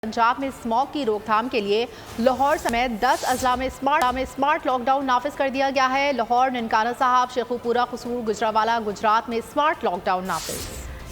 پنجاب میں اسموگ کی روک تھام کے لیے لاہور سمیت 10 اضلاع میں اسمارٹ لاک ڈاؤن نافذ کر دیا گیا ہے۔ لاہور، ننکانہ صاحب، شیخوپورہ، قصور، گجرانوالہ گجرات میں اسمارٹ لاک ڈاؤن نافذ۔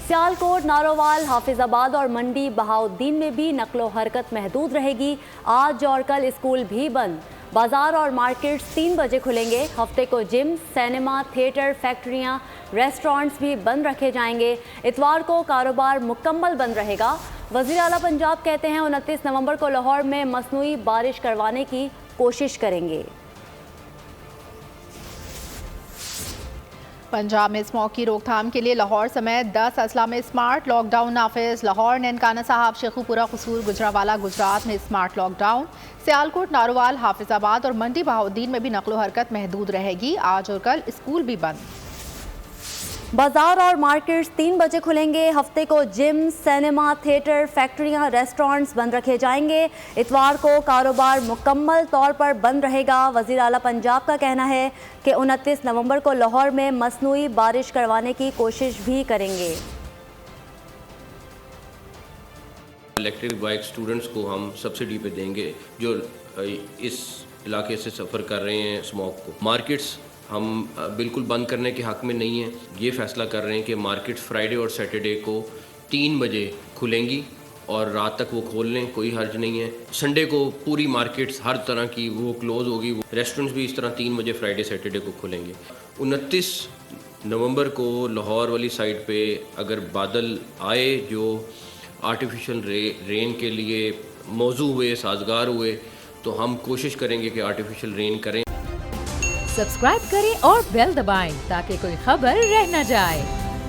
سیالکوٹ، نارووال، حافظ آباد اور منڈی بہاؤالدین میں بھی نقل و حرکت محدود رہے گی۔ آج اور کل اسکول بھی بند۔ بازار اور مارکیٹس 3 بجے کھلیں گے۔ ہفتے کو جم، سینما، تھیٹر، فیکٹریاں، ریسٹورانٹس بھی بند رکھے جائیں گے۔ اتوار کو کاروبار مکمل بند رہے گا۔ وزیر اعلیٰ پنجاب کہتے ہیں 29 نومبر کو لاہور میں مصنوعی بارش کروانے کی کوشش کریں گے۔ پنجاب میں اسموگ کی روک تھام کے لیے لاہور سمیت 10 اضلاع میں اسمارٹ لاک ڈاؤن نافذ۔ لاہور، ننکانہ صاحب، شیخوپورہ، قصور، گجرانوالہ گجرات میں smart lockdown. Sialkot, Narowal, Hafizabad اور منڈی بہاؤالدین میں بھی نقل و حرکت محدود رہے گی۔ آج اور کل اسکول بھی بند۔ بازار اور مارکیٹس 3 بجے کھلیں گے۔ ہفتے کو جم، سینما، تھیٹر، فیکٹریاں، ریسٹورانٹس بند رکھے جائیں گے۔ اتوار کو کاروبار مکمل طور پر بند رہے گا۔ وزیر اعلیٰ پنجاب کا کہنا ہے کہ 29 نومبر کو لاہور میں مصنوعی بارش کروانے کی کوشش بھی کریں گے۔ الیکٹرک بائک اسٹوڈنٹس کو ہم سبسڈی پہ دیں گے جو اس علاقے سے سفر کر رہے ہیں اسموگ کو۔ مارکیٹس ہم بالکل بند کرنے کے حق میں نہیں ہیں۔ یہ فیصلہ کر رہے ہیں کہ مارکیٹس فرائیڈے اور سیٹرڈے کو 3 بجے کھلیں گی اور رات تک وہ کھول لیں، کوئی حرج نہیں ہے۔ سنڈے کو پوری مارکیٹس ہر طرح کی وہ کلوز ہوگی۔ ریسٹورنٹس بھی اس طرح 3 بجے فرائیڈے سیٹرڈے کو کھلیں گے۔ 29 نومبر کو لاہور والی سائڈ پہ اگر بادل آئے جو آرٹیفیشل رین کے لیے موزوں ہوئے، سازگار ہوئے، تو ہم کوشش کریں گے کہ آرٹیفیشل رین کریں۔ سبسکرائب کریں اور بیل دبائیں تاکہ کوئی خبر رہ نہ جائے۔